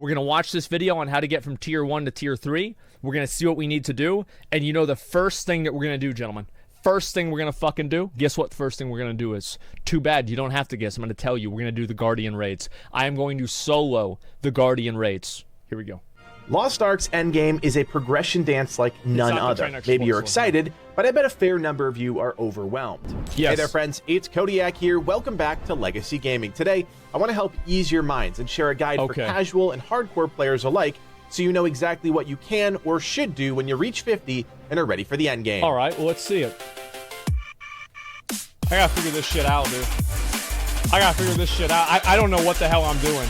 We're going to watch this video on how to get from tier 1 to tier 3. We're going to see what we need to do. And you know the first thing that we're going to do, gentlemen, first thing we're going to fucking do, guess what the first thing we're going to do is? Too bad, you don't have to guess. I'm going to tell you. We're going to do the Guardian raids. I am going to solo the Guardian raids. Here we go. Lost Ark's endgame is a progression dance like none other. Maybe you're excited, but I bet a fair number of you are overwhelmed. Yes. Hey there, friends. It's Kodiak here. Welcome back to Legacy Gaming. Today, I want to help ease your minds and share a guide for casual and hardcore players alike, so you know exactly what you can or should do when you reach 50 and are ready for the endgame. All right, well, let's see it. I gotta figure this shit out, dude. I gotta figure this shit out. I don't know what the hell I'm doing.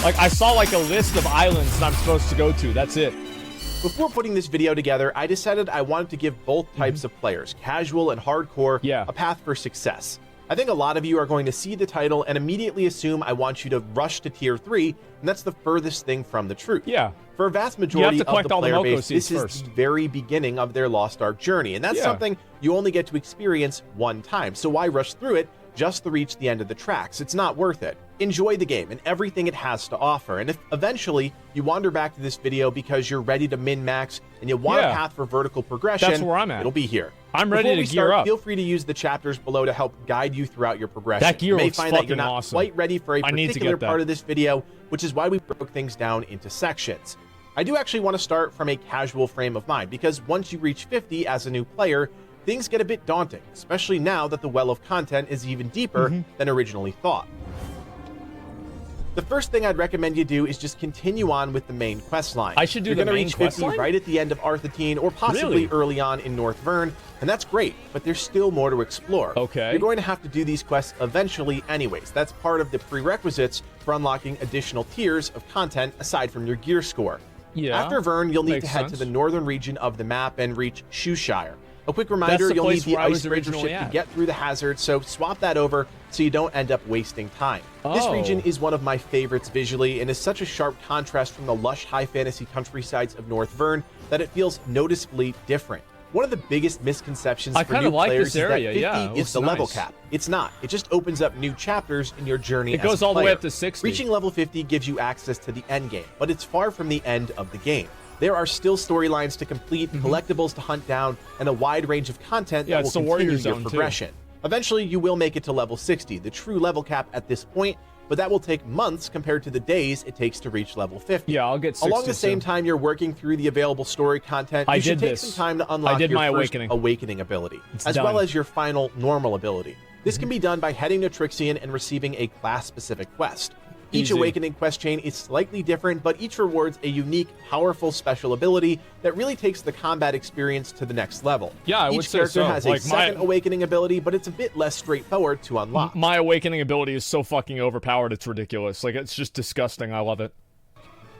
Like, I saw like a list of islands that I'm supposed to go to. That's it. Before putting this video together, I decided I wanted to give both types of players, casual and hardcore, a path for success. I think a lot of you are going to see the title and immediately assume I want you to rush to tier 3, and that's the furthest thing from the truth. Yeah. For a vast majority of the player base, this is the very beginning of their Lost Ark journey, and that's something you only get to experience one time. So why rush through it just to reach the end of the tracks? It's not worth it. Enjoy the game and everything it has to offer, and if eventually you wander back to this video because you're ready to min-max and you want a path for vertical progression, that's where I'm at. It'll be here. I'm ready to gear up. Feel free to use the chapters below to help guide you throughout your progression. That gear you may looks find that you're fucking not awesome. quite ready for a particular part of this video, which is why we broke things down into sections. I do actually want to start from a casual frame of mind, because once you reach 50 as a new player, things get a bit daunting, especially now that the well of content is even deeper than originally thought. The first thing I'd recommend you do is just continue on with the main quest line. I should do You're the main reach 50 quest line? right at the end of Arthatine, or possibly early on in North Vern, and that's great, but there's still more to explore. Okay. You're going to have to do these quests eventually anyways. That's part of the prerequisites for unlocking additional tiers of content aside from your gear score. Yeah. After Vern, you'll need to head to the northern region of the map and reach Shoeshire. A quick reminder, you'll need the icebreaker ship to get through the hazard, so swap that over so you don't end up wasting time. This region is one of my favorites visually and is such a sharp contrast from the lush high fantasy countrysides of North Vern that it feels noticeably different. One of the biggest misconceptions for new players is that 50 is the level cap. It's not. It just opens up new chapters in your journey as a player. It goes all the way up to 60. Reaching level 50 gives you access to the end game, but it's far from the end of the game. There are still storylines to complete, collectibles to hunt down, and a wide range of content that will continue your progression. Eventually, you will make it to level 60, the true level cap at this point, but that will take months compared to the days it takes to reach level 50. Yeah, I'll get 60 Along the same time you're working through the available story content, you should take some time to unlock your first awakening ability, as well as your final normal ability. This can be done by heading to Trixion and receiving a class-specific quest. Each awakening quest chain is slightly different, but each rewards a unique, powerful special ability that really takes the combat experience to the next level. Yeah, I would say so. Each character has a second awakening ability, but it's a bit less straightforward to unlock. My awakening ability is so fucking overpowered, it's ridiculous. Like, it's just disgusting. I love it.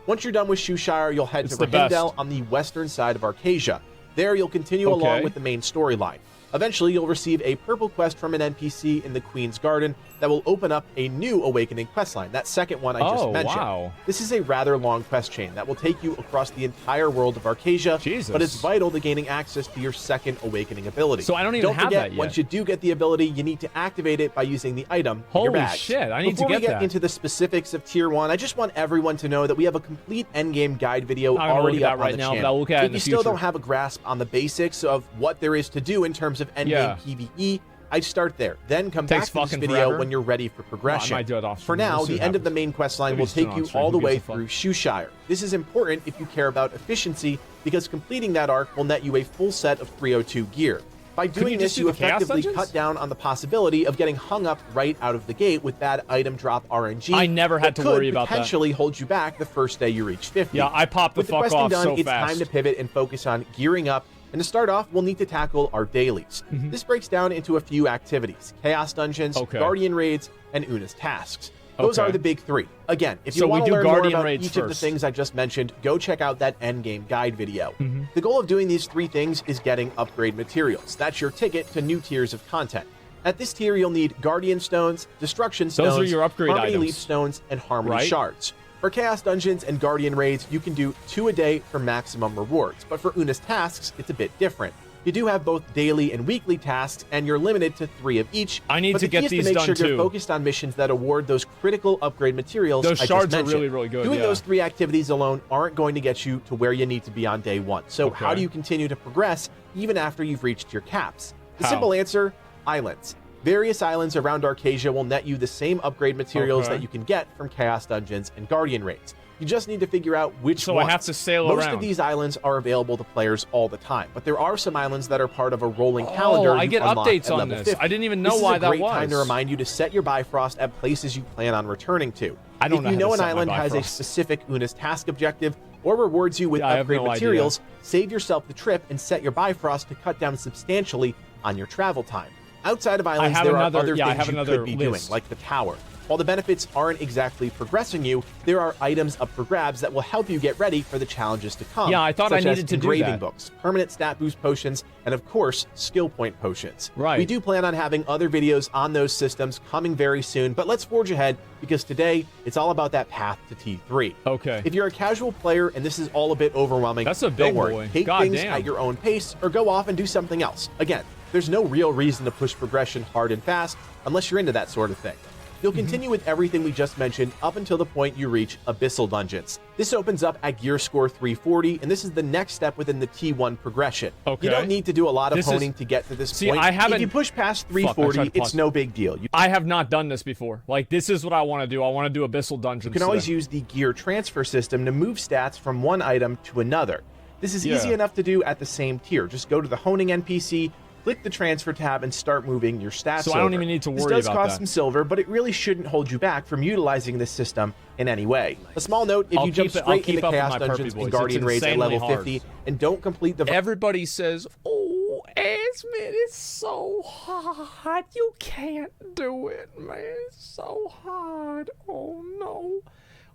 Once you're done with Shoeshire, you'll head to Rahindel on the western side of Arcasia. There, you'll continue along with the main storyline. Eventually, you'll receive a purple quest from an NPC in the Queen's Garden that will open up a new awakening questline, that second one I just mentioned. Wow. This is a rather long quest chain that will take you across the entire world of Arcasia, but it's vital to gaining access to your second awakening ability. So I don't even have that yet. Once you do get the ability, you need to activate it by using the item in your bag. Holy shit, I need Before to get we get into the specifics of Tier 1, I just want everyone to know that we have a complete endgame guide video already up on the channel. If you still don't have a grasp on the basics of what there is to do in terms of endgame PvE, I'd start there, then come back to this video when you're ready for progression. For now, the end of the main quest line will take you all the way through Shoeshire. This is important if you care about efficiency, because completing that arc will net you a full set of 302 gear. By doing this, you effectively cut down on the possibility of getting hung up right out of the gate with bad item drop RNG. I never had to worry about that. Could potentially hold you back the first day you reach 50. Yeah, I popped the fuck off so fast. It's time to pivot and focus on gearing up. And to start off, we'll need to tackle our dailies. This breaks down into a few activities: Chaos Dungeons, Guardian Raids, and Una's Tasks. Those are the big three. Again, if you want to learn more about each of the things I just mentioned, go check out that endgame guide video. The goal of doing these three things is getting upgrade materials. That's your ticket to new tiers of content. At this tier, you'll need Guardian Stones, Destruction Stones, those are your upgrade Harmony items. Leaf Stones, and Harmony Shards. For Chaos Dungeons and Guardian Raids, you can do 2 a day for maximum rewards, but for Una's Tasks, it's a bit different. You do have both daily and weekly tasks, and you're limited to 3 of each. I need to get these done too. But the key is to make sure you're focused on missions that award those critical upgrade materials. Those shards are really, really good. Doing those 3 activities alone aren't going to get you to where you need to be on day 1. So how do you continue to progress even after you've reached your caps? The simple answer: islands. Various islands around Arcasia will net you the same upgrade materials that you can get from Chaos Dungeons and Guardian Raids. You just need to figure out which ones. So I have to sail around. Most of these islands are available to players all the time, but there are some islands that are part of a rolling calendar. I get updates on this. 50. I didn't even know why that was. This is a great time to remind you to set your Bifrost at places you plan on returning to. I don't know if you know an island has a specific Una's task objective or rewards you with upgrade materials, save yourself the trip and set your Bifrost to cut down substantially on your travel time. Outside of islands, there are other things you could be doing, like the tower. While the benefits aren't exactly progressing you, there are items up for grabs that will help you get ready for the challenges to come. Yeah, I thought I needed to do that. Engraving books, permanent stat boost potions, and of course, skill point potions. Right. We do plan on having other videos on those systems coming very soon, but let's forge ahead because today it's all about that path to T3. Okay. If you're a casual player and this is all a bit overwhelming, that's a big boy. Take things at your own pace or go off and do something else. Again, there's no real reason to push progression hard and fast unless you're into that sort of thing. You'll continue with everything we just mentioned up until the point you reach Abyssal Dungeons. This opens up at gear score 340, and this is the next step within the T1 progression. You don't need to do a lot of honing to get to this point. If you push past 340, it's no big deal. I have not done this before. Like, this is what I want to do. I want to do Abyssal Dungeons. You can always use the gear transfer system to move stats from one item to another. This is easy enough to do at the same tier. Just go to the honing NPC, click the transfer tab, and start moving your stats. So I don't even need to worry about that. This does cost some silver, but it really shouldn't hold you back from utilizing this system in any way. A small note, if you jump straight into Chaos Dungeons and Guardian Raids at level 50 and don't complete the... Everybody says, oh, Asmon, it's so hard. You can't do it, man. It's so hard. Oh, no.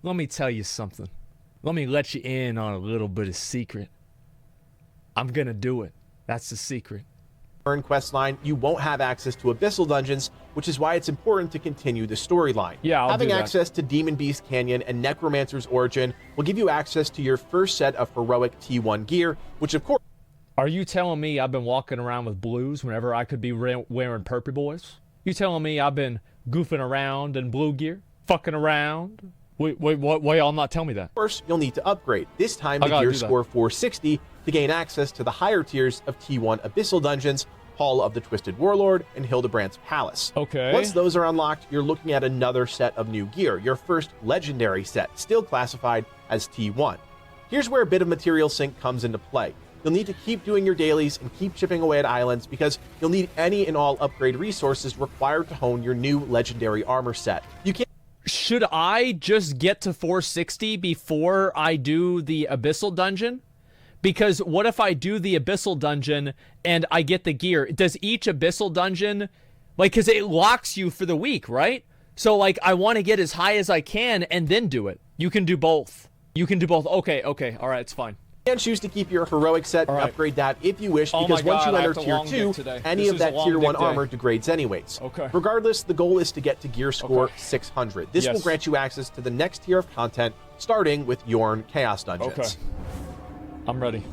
Let me tell you something. Let me let you in on a little bit of secret. I'm going to do it. That's the secret. Quest line, you won't have access to Abyssal Dungeons, which is why it's important to continue the storyline. Having access to Demon Beast Canyon and Necromancer's Origin will give you access to your first set of heroic T1 gear, which of course... Are you telling me I've been walking around with blues whenever I could be wearing purple boys? You telling me I've been goofing around in blue gear? Fucking around? Wait, why y'all not tell me that? First, you'll need to upgrade, this time to gear score 460 to gain access to the higher tiers of T1 Abyssal Dungeons, Hall of the Twisted Warlord, and Hildebrand's Palace. Once those are unlocked, you're looking at another set of new gear, your first legendary set, still classified as T1. Here's where a bit of material sync comes into play. You'll need to keep doing your dailies and keep chipping away at islands because you'll need any and all upgrade resources required to hone your new legendary armor set. You can't... Should I just get to 460 before I do the Abyssal Dungeon? Because what if I do the Abyssal Dungeon and I get the gear? Does each Abyssal Dungeon, like, because it locks you for the week, right? So, like, I want to get as high as I can and then do it. You can do both. You can do both. Okay, all right, it's fine. You can choose to keep your heroic set and upgrade that if you wish, because once you enter tier 2, any of that tier 1 armor degrades anyways. Regardless, the goal is to get to gear score 600. This will grant you access to the next tier of content, starting with Yorn Chaos Dungeons. I'm ready.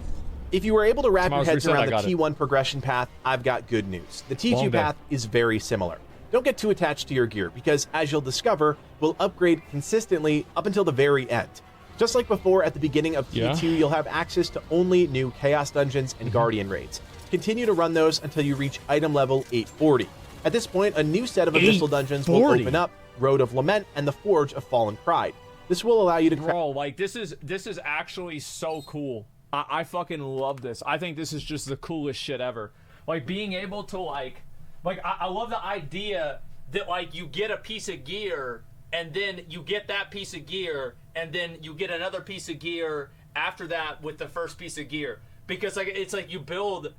If you were able to wrap your heads around the T1 progression path, I've got good news. The T2 path is very similar. Don't get too attached to your gear, because as you'll discover, we'll upgrade consistently up until the very end. Just like before, at the beginning of T2, you'll have access to only new Chaos Dungeons and Guardian Raids. Continue to run those until you reach item level 840. At this point, a new set of Abyssal Dungeons will open up, Road of Lament and the Forge of Fallen Pride. This will allow you to... Bro, like, this is actually so cool. I fucking love this. I think this is just the coolest shit ever. Like, being able to, like I love the idea that, like, you get a piece of gear, and then you get that piece of gear, and then you get another piece of gear after that with the first piece of gear. Because, like, it's like you build...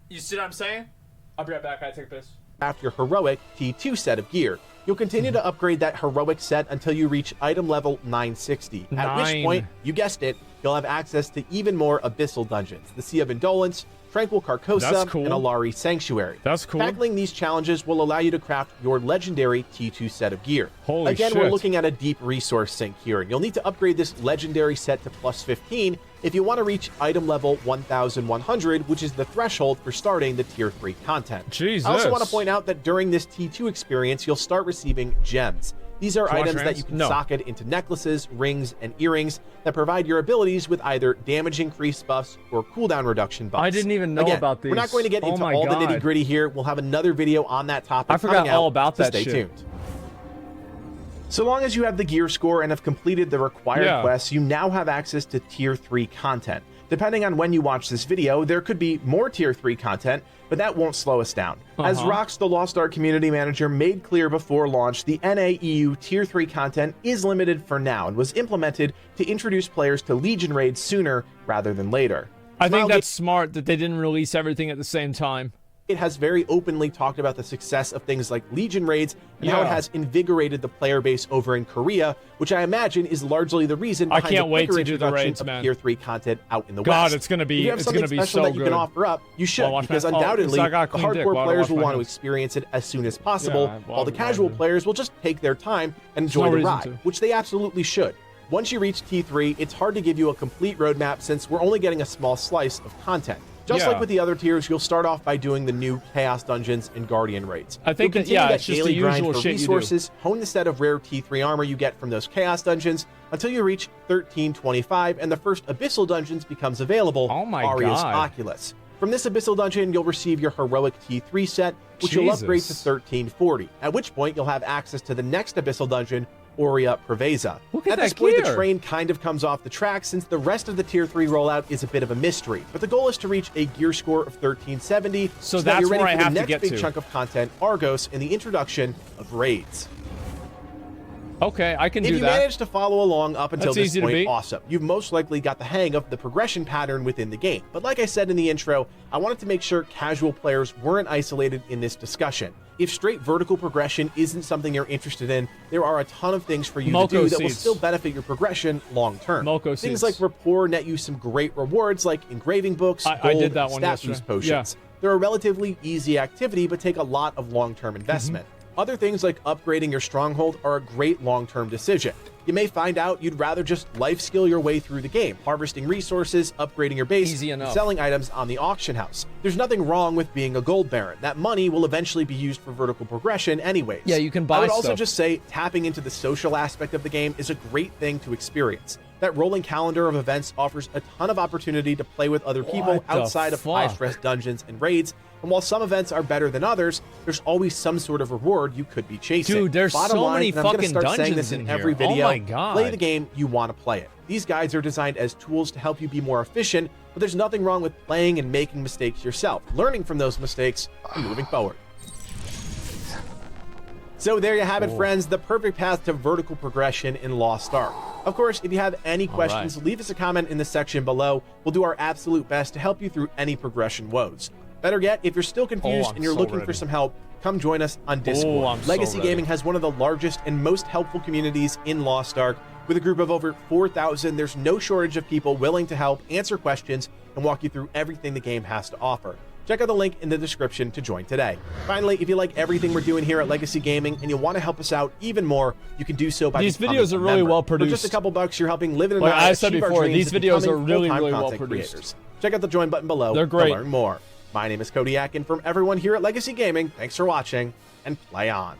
You see what I'm saying? I'll be right back. I take this. After your heroic T2 set of gear, you'll continue to upgrade that heroic set until you reach item level 960. At which point, you guessed it, you'll have access to even more Abyssal Dungeons, the Sea of Indolence, Tranquil Carcosa, cool. and Alari Sanctuary. That's cool. Tackling these challenges will allow you to craft your legendary T2 set of gear. Holy Again, shit. we're looking at a deep resource sink here, and you'll need to upgrade this legendary set to plus 15 if you want to reach item level 1100, which is the threshold for starting the tier 3 content. Jesus. I also want to point out that during this T2 experience, you'll start receiving gems. These are items that you can socket into necklaces, rings, and earrings that provide your abilities with either damage increase buffs or cooldown reduction buffs. I didn't even know about these. We're not going to get into all the nitty-gritty here. We'll have another video on that topic. I forgot all about that shit. Stay tuned. So long as you have the gear score and have completed the required quests, you now have access to Tier 3 content. Depending on when you watch this video, there could be more Tier 3 content, but that won't slow us down. As Rox, the Lost Ark community manager, made clear before launch, the NAEU Tier 3 content is limited for now and was implemented to introduce players to Legion raids sooner rather than later. I think that's smart that they didn't release everything at the same time. It has very openly talked about the success of things like Legion raids and how it has invigorated the player base over in Korea, which I imagine is largely the reason behind the quicker introduction of Tier 3 content out in the West. God, it's going to be, if you have something special that you can offer up, you should, because undoubtedly the hardcore players will want to experience it as soon as possible, while the casual players will just take their time and enjoy the ride, which they absolutely should. Once you reach T3, it's hard to give you a complete roadmap since we're only getting a small slice of content. Just like with the other tiers, you'll start off by doing the new Chaos Dungeons and Guardian raids. I think that, it's just the usual shit resources, hone the set of rare T3 armor you get from those Chaos Dungeons until you reach 1325 and the first Abyssal Dungeons becomes available, Aria's Oculus. From this Abyssal Dungeon, you'll receive your Heroic T3 set, which you'll upgrade to 1340, at which point you'll have access to the next Abyssal Dungeon, Aurea Preveza. At this point, the train kind of comes off the track since the rest of the Tier 3 rollout is a bit of a mystery, but the goal is to reach a gear score of 1370 so that you're ready for the next big chunk of content, Argos, and the introduction of raids. Okay, I can do that. If you manage to follow along up until this point, awesome. You've most likely got the hang of the progression pattern within the game. But like I said in the intro, I wanted to make sure casual players weren't isolated in this discussion. If straight vertical progression isn't something you're interested in, there are a ton of things for you to do that will still benefit your progression long term. Things like Rapport net you some great rewards like engraving books, gold, I did that one stat boost potions. They're a relatively easy activity but take a lot of long-term investment. Other things like upgrading your stronghold are a great long-term decision. You may find out you'd rather just life skill your way through the game, harvesting resources, upgrading your base, and selling items on the auction house. There's nothing wrong with being a gold baron. That money will eventually be used for vertical progression anyways. Yeah, you can buy I would also just say tapping into the social aspect of the game is a great thing to experience. That rolling calendar of events offers a ton of opportunity to play with other people outside of high-stress dungeons and raids, and while some events are better than others, there's always some sort of reward you could be chasing. Dude, there's so many fucking dungeons in every video. Oh my God. Play the game you want to play it. These guides are designed as tools to help you be more efficient, but there's nothing wrong with playing and making mistakes yourself, learning from those mistakes, and moving forward. So there you have it, friends, the perfect path to vertical progression in Lost Ark. Of course, if you have any questions, leave us a comment in the section below. We'll do our absolute best to help you through any progression woes. Better yet, if you're still confused and you're looking for some help, come join us on Discord. Legacy Gaming has one of the largest and most helpful communities in Lost Ark. With a group of over 4,000, there's no shortage of people willing to help, answer questions, and walk you through everything the game has to offer. Check out the link in the description to join today. Finally, if you like everything we're doing here at Legacy Gaming and you want to help us out even more, you can do so by These videos are really well produced. For just a couple bucks, you're helping live in like I said before, these videos are really well produced. Creators. Check out the join button below to learn more. My name is Kodiak, and from everyone here at Legacy Gaming, thanks for watching, and play on.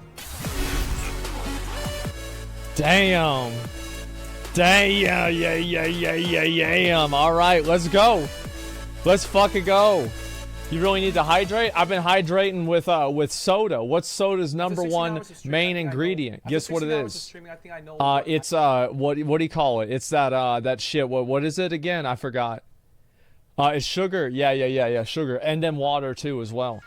Damn. All right, let's go. Let's fucking go. You really need to hydrate? I've been hydrating with soda. What's soda's #1 main ingredient? Guess what it is? It's what do you call it? It's that shit. What is it again? I forgot. It's sugar. Yeah, sugar, and then water too as well.